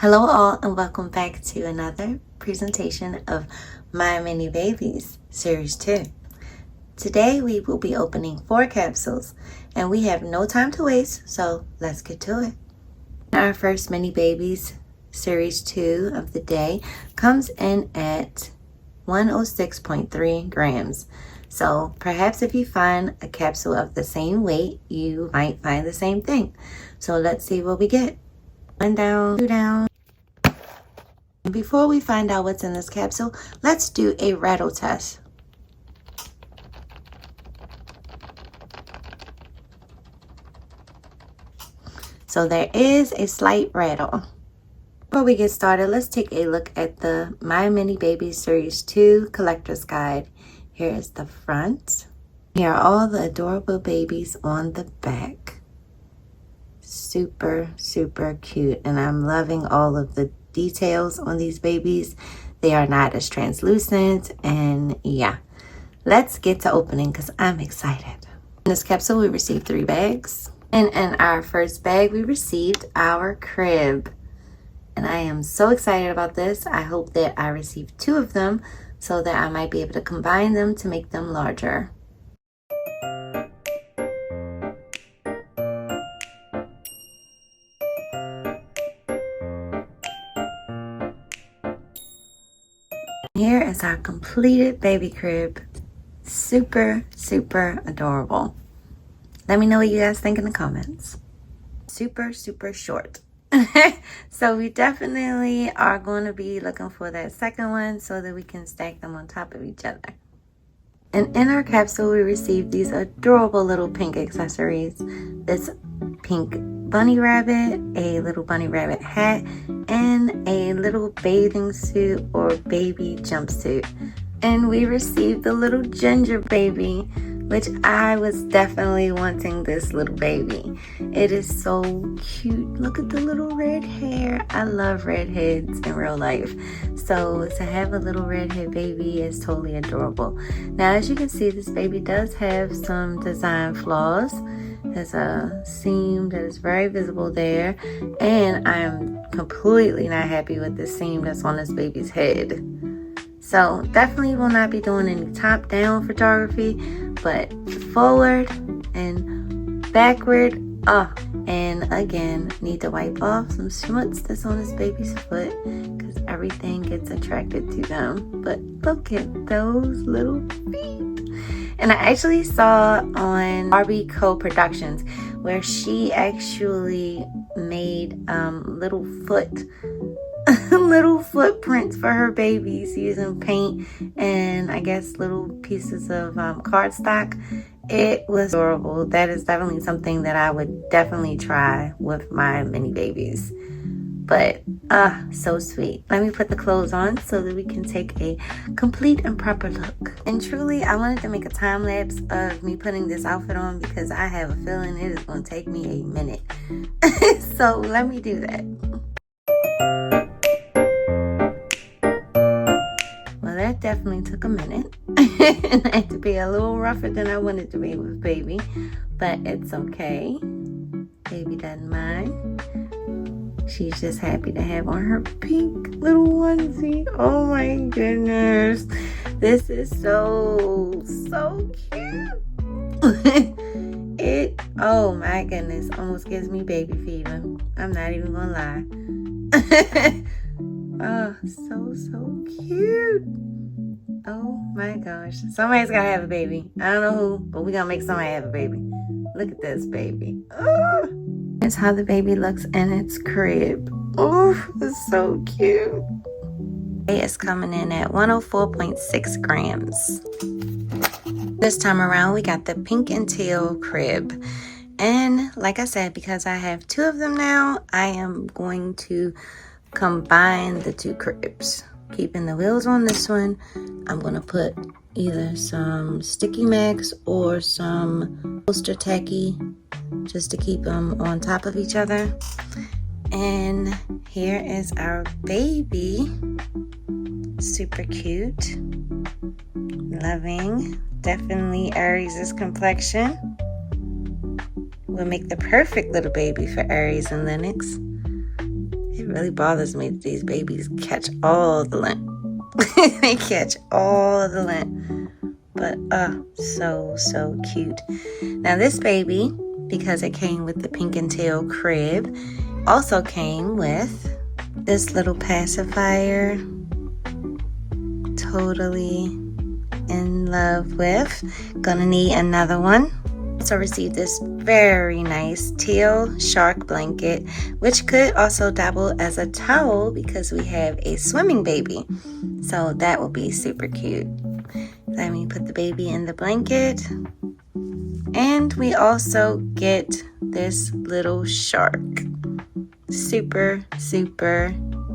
Hello all and welcome back to another presentation of My Mini Babies Series 2. Today we will be opening 4 capsules and we have no time to waste, so let's get to it. Our first Mini Babies Series 2 of the day comes in at 106.3 grams. So perhaps if you find a capsule of the same weight, you might find the same thing. So let's see what we get. 1 down, 2 down. Before we find out what's in this capsule, let's do a rattle test. So there is a slight rattle. Before we get started, let's take a look at the My Mini Babies Series 2 Collector's Guide. Here is the front. Here are all the adorable babies on the back. Super, super cute, and I'm loving all of the details on these babies. They are not as translucent, and yeah, let's get to opening because I'm excited. In this capsule we received 3 bags, and in our first bag we received our crib, and I am so excited about this. I hope that I receive 2 of them so that I might be able to combine them to make them larger. Here is our completed baby crib. Super, super adorable. Let me know what you guys think in the comments. Super, super short. So we definitely are going to be looking for that second one so that we can stack them on top of each other. And in our capsule, we received these adorable little pink accessories. This pink bunny rabbit, a little bunny rabbit hat, and a little bathing suit or baby jumpsuit. And we received the little ginger baby, which I was definitely wanting this little baby. It is so cute. Look at the little red hair. I love redheads in real life. So to have a little redhead baby is totally adorable. Now, as you can see, this baby does have some design flaws. There's a seam that is very visible there, and I'm completely not happy with the seam that's on this baby's head. So definitely will not be doing any top-down photography, but forward and backward. And again, need to wipe off some schmutz that's on this baby's foot because everything gets attracted to them. But look at those little feet. And I actually saw on Barbie Co-Productions where she actually made little footprints for her babies using paint and I guess little pieces of cardstock. It was adorable. That is definitely something that I would definitely try with my mini babies. But so sweet. Let me put the clothes on so that we can take a complete and proper look. And truly, I wanted to make a time lapse of me putting this outfit on because I have a feeling it is going to take me a minute. So let me do that. Well, that definitely took a minute. And I had to be a little rougher than I wanted to be with baby, but it's okay. Baby doesn't mind. She's just happy to have on her pink little onesie. Oh my goodness. This is so cute. Oh my goodness, almost gives me baby fever. I'm not even gonna lie. Oh, so cute. Oh my gosh. Somebody's gotta have a baby. I don't know who, but we're gonna make somebody have a baby. Look at this baby. Oh. Here's how the baby looks in its crib. Oh, it's so cute. It's coming in at 104.6 grams. This time around, we got the pink and teal crib. And like I said, because I have 2 of them now, I am going to combine the 2 cribs. Keeping the wheels on this one, I'm going to put either some sticky max or some poster tacky just to keep them on top of each other. And here is our baby. Super cute. Loving. Definitely Aries' complexion. Will make the perfect little baby for Aries and Lennox. It really bothers me that these babies catch all the lint. They catch all the lint. But so cute. Now this baby, because it came with the pink and teal crib, also came with this little pacifier. Totally in love with. Gonna need another one. Also received this very nice teal shark blanket, which could also double as a towel because we have a swimming baby. So that will be super cute. Let me put the baby in the blanket. And we also get this little shark. Super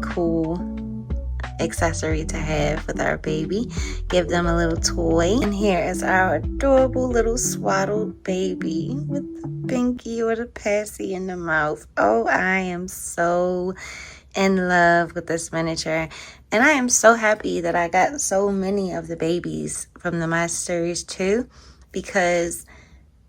cool accessory to have with our baby. Give them a little toy. And here is our adorable little swaddled baby with the pinky or the passy in the mouth. Oh, I am so in love with this miniature. And I am so happy that I got so many of the babies from the My Series 2, because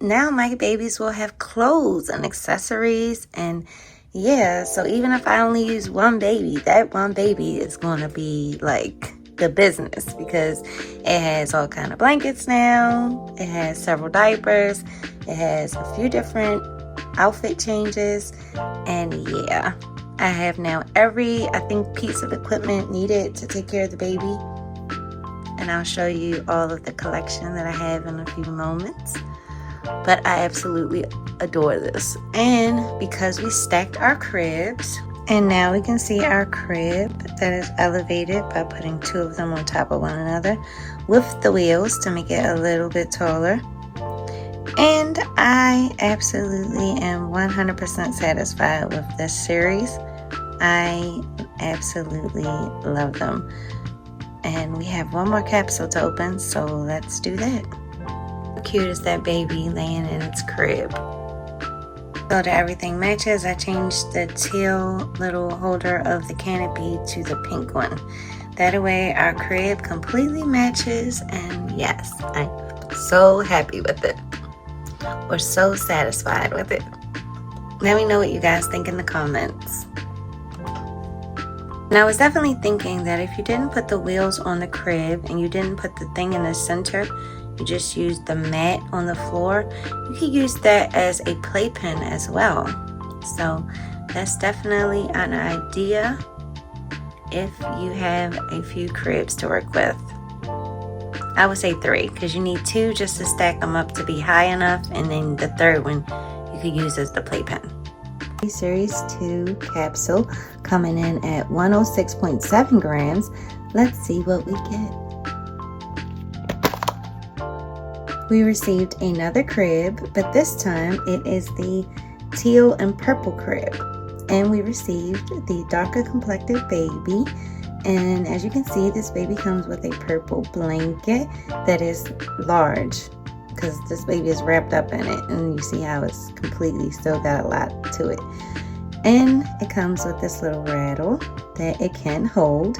now my babies will have clothes and accessories. And yeah, so even if I only use one baby, that one baby is going to be like the business, because it has all kind of blankets now. It has several diapers. It has a few different outfit changes. And yeah, I have now every, I think, piece of equipment needed to take care of the baby. And I'll show you all of the collection that I have in a few moments. But I absolutely adore this. And because we stacked our cribs, and now we can see our crib that is elevated by putting two of them on top of one another with the wheels to make it a little bit taller. And I absolutely am 100% satisfied with this series. I absolutely love them. And we have one more capsule to open, so let's do that. How cute is that baby laying in its crib? So that everything matches, I changed the teal little holder of the canopy to the pink one. That way our crib completely matches, and yes, I'm so happy with it. We're so satisfied with it. Let me know what you guys think in the comments. And I was definitely thinking that if you didn't put the wheels on the crib and you didn't put the thing in the center, you just used the mat on the floor, you could use that as a playpen as well. So that's definitely an idea if you have a few cribs to work with. I would say 3, because you need 2 just to stack them up to be high enough, and then the third one you could use as the playpen. Series 2 capsule coming in at 106.7 grams. Let's see what we get. We received another crib, but this time it is the teal and purple crib. And we received the darker complected baby. And as you can see, this baby comes with a purple blanket that is large, because this baby is wrapped up in it, and you see how it's completely still got a lot to it. And it comes with this little rattle that it can hold,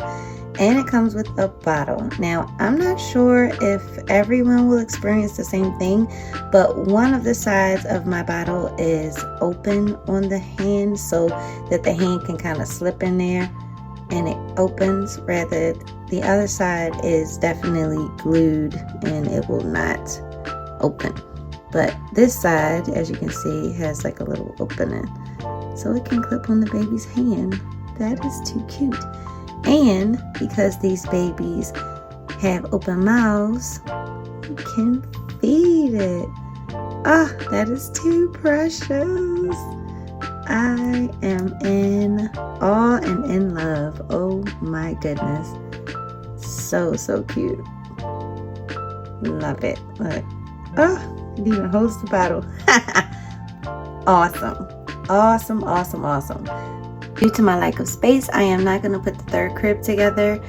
and it comes with a bottle. Now, I'm not sure if everyone will experience the same thing, but one of the sides of my bottle is open on the hand so that the hand can kind of slip in there and it opens, rather the other side is definitely glued and it will not open. But this side, as you can see, has like a little opening, so it can clip on the baby's hand. That is too cute. And because these babies have open mouths, you can feed it. Ah, that is too precious. I am in awe and in love. Oh my goodness. So cute. Love it. Look. Oh, it even holds the bottle. Awesome. Awesome. Due to my lack of space, I am not going to put the third crib together.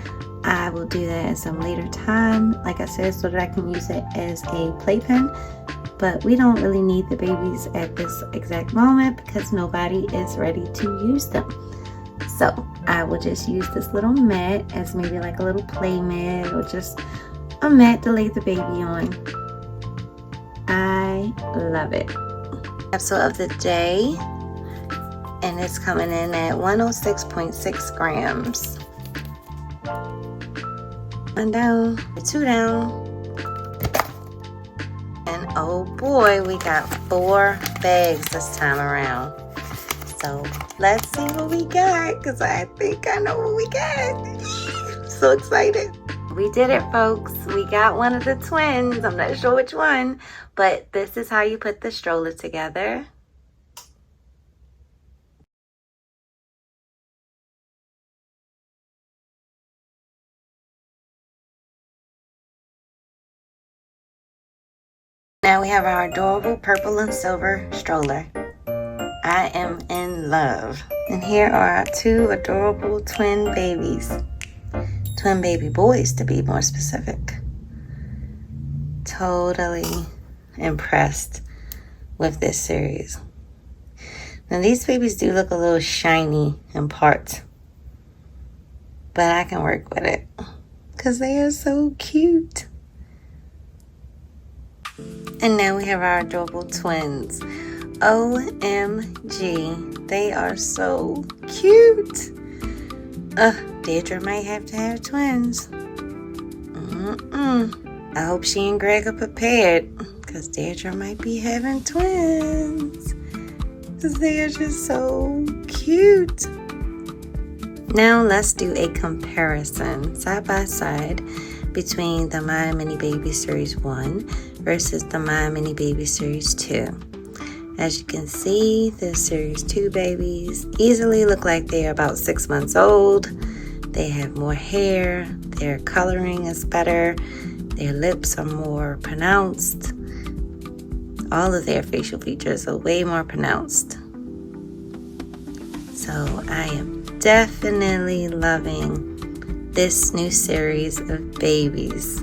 I will do that at some later time, like I said, so that I can use it as a playpen. But we don't really need the babies at this exact moment because nobody is ready to use them. So I will just use this little mat as maybe like a little play mat, or just a mat to lay the baby on. I love it. Capsule of the day. And it's coming in at 106.6 grams. One down, two down. And oh boy, we got 4 bags this time around. So let's see what we got, because I think I know what we got. So excited. We did it, folks. We got one of the twins. I'm not sure which one, but this is how you put the stroller together. Now we have our adorable purple and silver stroller. I am in love. And here are our 2 adorable twin babies. Twin baby boys, to be more specific. Totally impressed with this series. Now these babies do look a little shiny in parts, but I can work with it because they are so cute. And now we have our adorable twins. OMG, they are so cute. Deirdre might have to have twins. I hope she and Greg are prepared, because Deirdre might be having twins. Because they are just so cute. Now let's do a comparison side by side between the My Mini Baby Series 1 versus the My Mini Baby Series 2. As you can see, the Series 2 babies easily look like they are about 6 months old. They have more hair, their coloring is better, their lips are more pronounced. All of their facial features are way more pronounced. So I am definitely loving this new series of babies.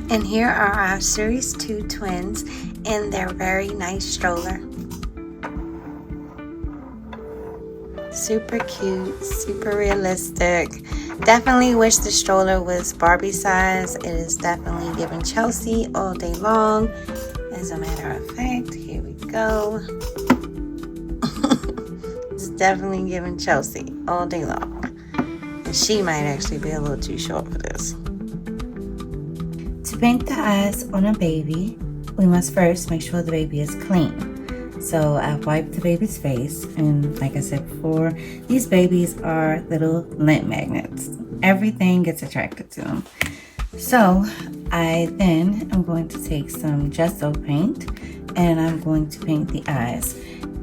And here are our Series 2 twins in their very nice stroller. Super cute, super realistic. Definitely wish the stroller was Barbie size. It is definitely giving Chelsea all day long. As a matter of fact, here we go. It's definitely giving Chelsea all day long. And she might actually be a little too short for this. To paint the eyes on a baby, we must first make sure the baby is clean. So I've wiped the baby's face, and like I said before, these babies are little lint magnets. Everything gets attracted to them. So I then am going to take some gesso paint, and I'm going to paint the eyes.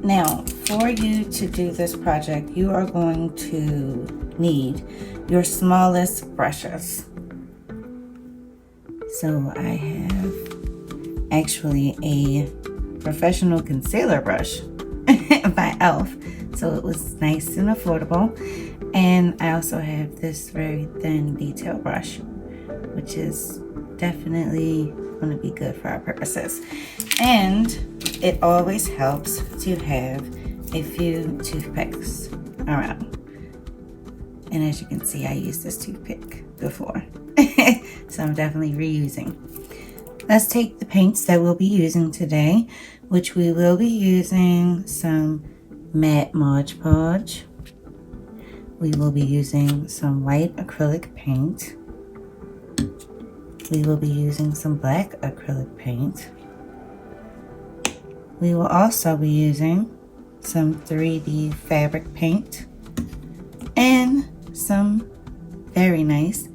Now, for you to do this project, you are going to need your smallest brushes. So I have actually a professional concealer brush by e.l.f. So it was nice and affordable. And I also have this very thin detail brush, which is definitely going to be good for our purposes. And it always helps to have a few toothpicks around. And as you can see, I used this toothpick before. So I'm definitely reusing. Let's take the paints that we'll be using today, which we will be using some matte Mod Podge. We will be using some white acrylic paint. We will be using some black acrylic paint. We will also be using some 3D fabric paint and some very nice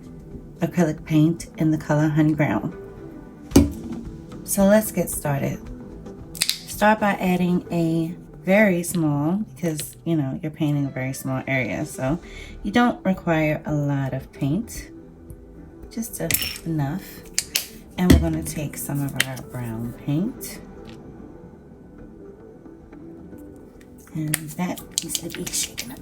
acrylic paint in the color Honey Brown. So let's get started. Start by adding a very small, because you know you're painting a very small area, so you don't require a lot of paint, just enough. And we're going to take some of our brown paint, and that needs to be shaken up.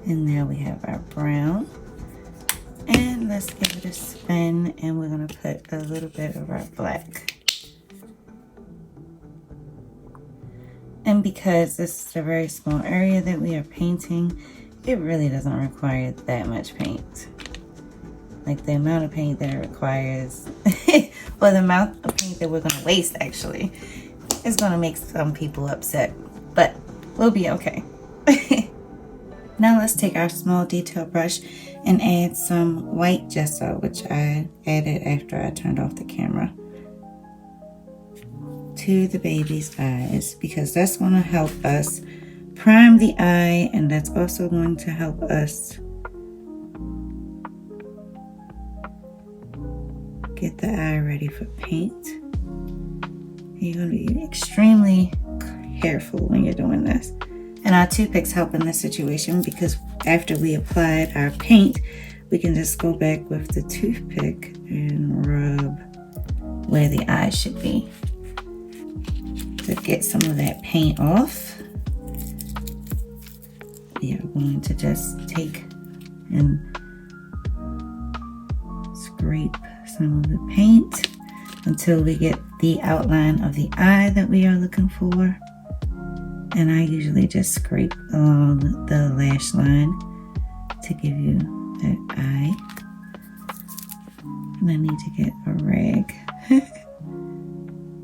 And there we have our brown. And let's give it a spin, and we're going to put a little bit of our black. And because this is a very small area that we are painting, it really doesn't require that much paint. like the amount of paint that it requires, or the amount of paint that we're gonna waste actually, is gonna make some people upset, but we'll be okay. Now let's take our small detail brush and add some white gesso, which I added after I turned off the camera, to the baby's eyes, because that's going to help us prime the eye, and that's also going to help us get the eye ready for paint. You're going to be extremely careful when you're doing this. And our toothpicks help in this situation, because after we applied our paint, we can just go back with the toothpick and rub where the eye should be to get some of that paint off. We are going to just take and scrape some of the paint until we get the outline of the eye that we are looking for. And I usually just scrape along the lash line to give you that eye. And I need to get a rag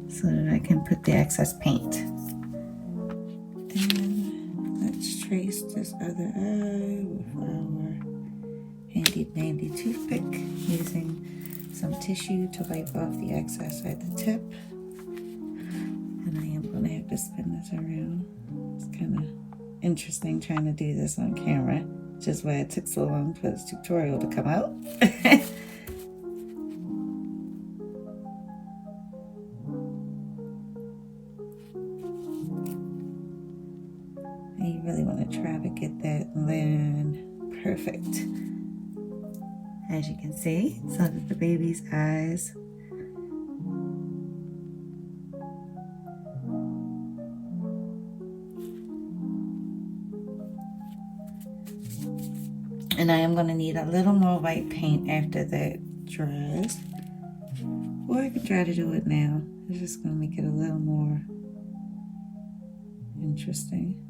so that I can put the excess paint. And let's trace this other eye with our handy dandy toothpick, using some tissue to wipe off the excess at the tip. And I am going to have to spin this around. It's kind of interesting trying to do this on camera, which is why it took so long for this tutorial to come out. And you really want to try to get that line perfect, as you can see, so that the baby's eyes and I am going to need a little more white paint after that dries. Or I can try to do it now. It's just going to make it a little more interesting.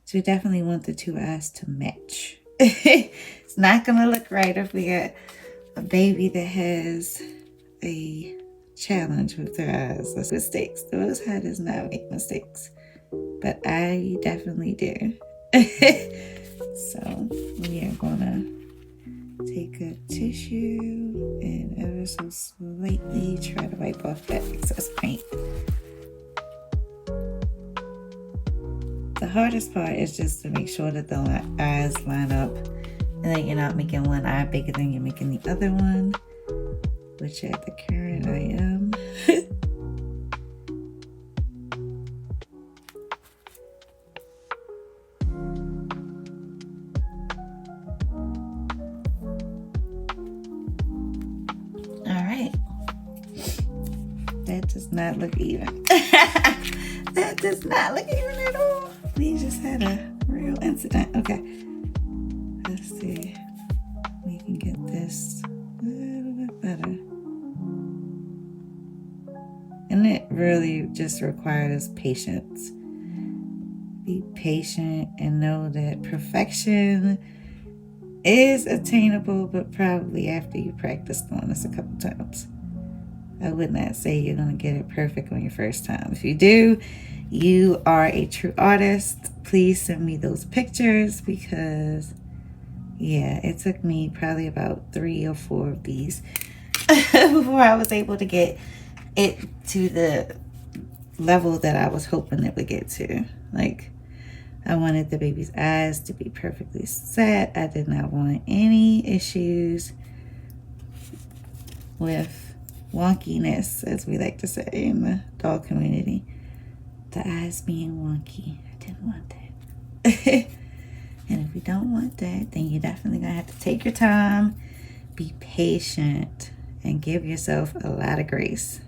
So you definitely want the two eyes to match. It's not going to look right if we got a baby that has a challenge with their eyes. That's mistakes. Those how does not make mistakes, but I definitely do. So we are gonna take a tissue and ever so slightly try to wipe off that excess paint. The hardest part is just to make sure that the eyes line up and that you're not making one eye bigger than you're making the other one, which at the current I am. All right. That does not look even. That does not look even at all. We just had a real incident. Okay. Let's see. We can get this a little bit better. And it really just requires patience. Be patient and know that perfection is attainable, but probably after you practice doing this a couple times. I would not say you're going to get it perfect on your first time. If you do, you are a true artist. Please send me those pictures, because yeah, it took me probably about 3 or 4 of these before I was able to get it to the level that I was hoping it would get to. Like, I wanted the baby's eyes to be perfectly set. I did not want any issues with wonkiness, as we like to say in the dog community. The eyes being wonky. I didn't want that. And if you don't want that, then you're definitely gonna have to take your time, be patient, and give yourself a lot of grace.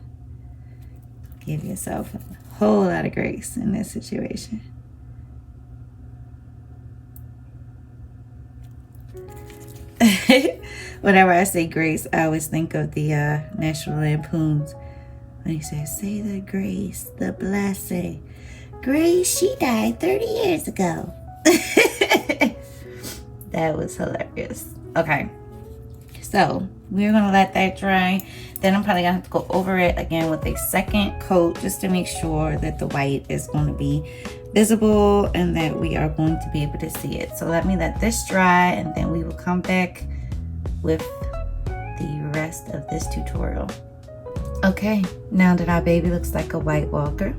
Give yourself a whole lot of grace in this situation. Whenever I say grace, I always think of the National Lampoons when he says, say the grace, the blessing. Grace, she died 30 years ago. That was hilarious. Okay, so we're gonna let that dry. Then I'm probably gonna have to go over it again with a second coat just to make sure that the white is going to be visible and that we are going to be able to see it. So let me let this dry and then we will come back with the rest of this tutorial. Okay, now that our baby looks like a White Walker,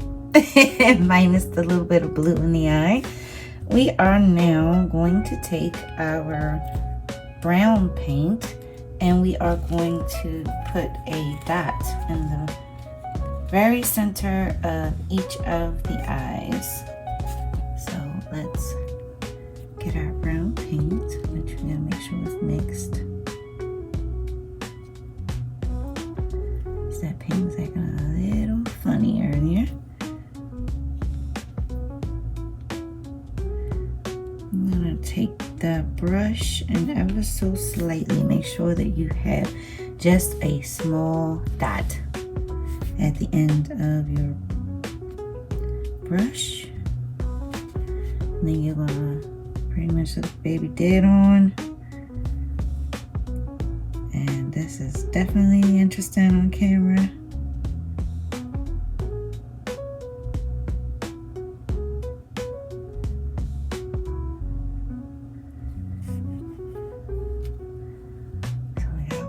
minus the little bit of blue in the eye, we are now going to take our brown paint and we are going to put a dot in the very center of each of the eyes. So let's get our brown paint, which we're gonna make sure is mixed. So that paint was acting a little funny earlier. I'm gonna take the brush and ever so slightly make sure that you have just a small dot at the end of your brush. And then you're gonna pretty much let the baby dead on. And this is definitely interesting on camera.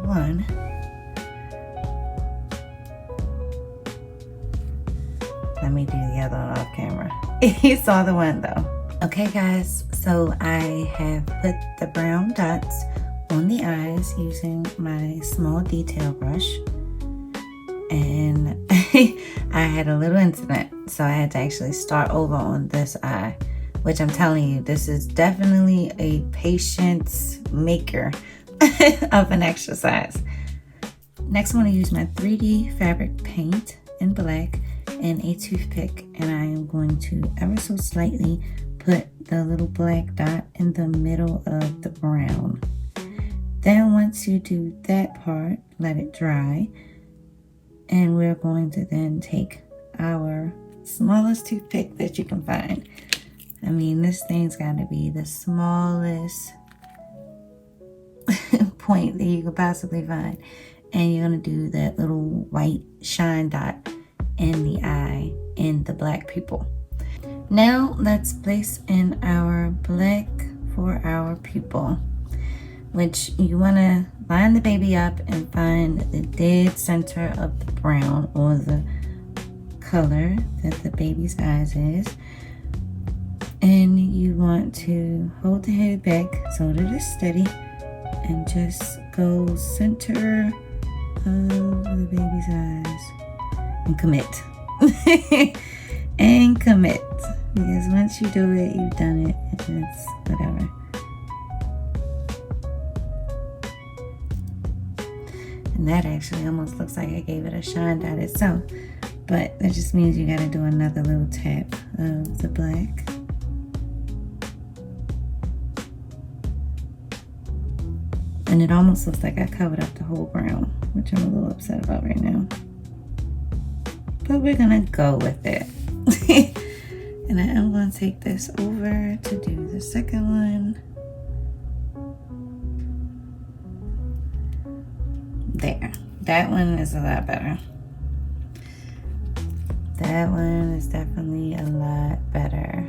One. Let me do the other one off camera. You saw the one though. Okay guys, so I have put the brown dots on the eyes using my small detail brush. And I had a little incident, so I had to actually start over on this eye, which I'm telling you, this is definitely a patience maker of an exercise. Next, I'm going to use my 3D fabric paint in black and a toothpick, and I am going to ever so slightly put the little black dot in the middle of the brown. Then once you do that part, let it dry, and we're going to then take our smallest toothpick that you can find. I mean, this thing's got to be the smallest point that you could possibly find, and you're going to do that little white shine dot in the eye in the black pupil. Now let's place in our black for our pupil, which you want to line the baby up and find the dead center of the brown, or the color that the baby's eyes is. And you want to hold the head back so that it's steady and just go center of the baby's eyes and commit. And commit, because once you do it, you've done it, and it's whatever. And that actually almost looks like I gave it a shine dot itself, but that just means you got to do another little tap of the black. And it almost looks like I covered up the whole brown, which I'm a little upset about right now. But we're gonna go with it. And I am gonna take this over to do the second one. There, that one is a lot better. That one is definitely a lot better.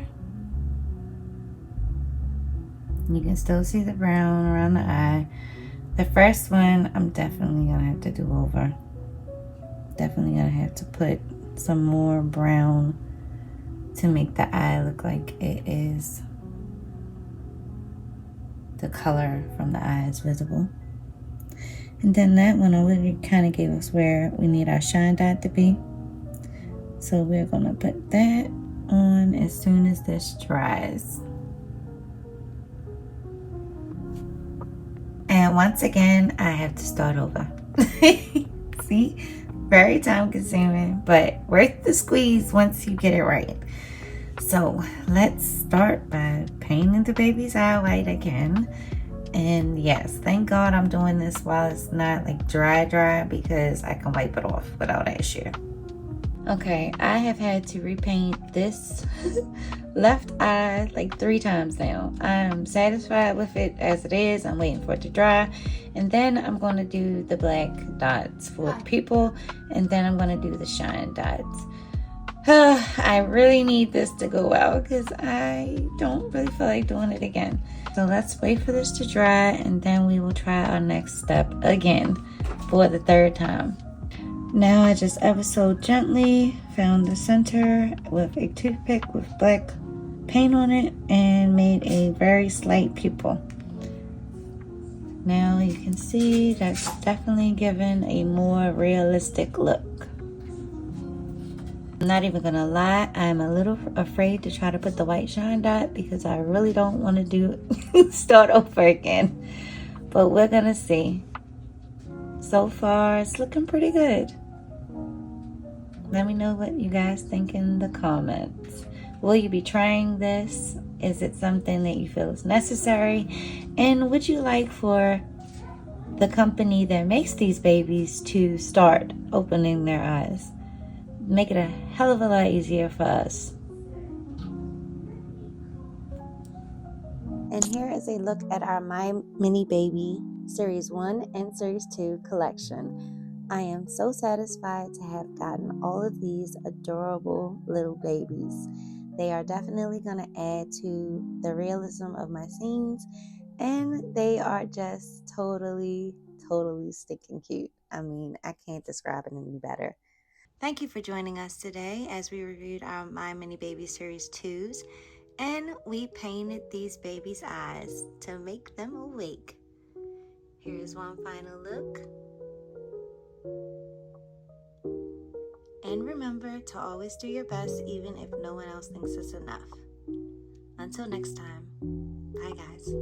You can still see the brown around the eye. The first one, I'm definitely gonna have to do over. Definitely gonna have to put some more brown to make the eye look like it is the color from the eye is visible. And then that one already kind of gave us where we need our shine dot to be. So we're gonna put that on as soon as this dries. And once again, I have to start over. See, very time consuming, but worth the squeeze once you get it right. So let's start by painting the baby's eye white again. And yes, thank God I'm doing this while it's not like dry, because I can wipe it off without issue. Okay, I have had to repaint this left eye like 3 times now. I'm satisfied with it as it is. I'm waiting for it to dry. And then I'm going to do the black dots for people. And then I'm going to do the shine dots. I really need this to go out because I don't really feel like doing it again. So let's wait for this to dry and then we will try our next step again for the 3rd time. Now I just ever so gently found the center with a toothpick with black paint on it and made a very slight pupil. Now you can see that's definitely given a more realistic look. I'm not even gonna lie, I'm a little afraid to try to put the white shine dot because I really don't want to start over again. But we're gonna see. So far, it's looking pretty good. Let me know what you guys think in the comments. Will you be trying this? Is it something that you feel is necessary? And would you like for the company that makes these babies to start opening their eyes? Make it a hell of a lot easier for us. And here is a look at our My Mini Baby Series 1 and Series 2 collection. I am so satisfied to have gotten all of these adorable little babies. They are definitely going to add to the realism of my scenes, and they are just totally stinking cute. I mean, I can't describe it any better. Thank you for joining us today as we reviewed our My Mini Baby Series 2s. And we painted these babies' eyes to make them awake. Here's one final look. And remember to always do your best even if no one else thinks it's enough. Until next time, bye guys.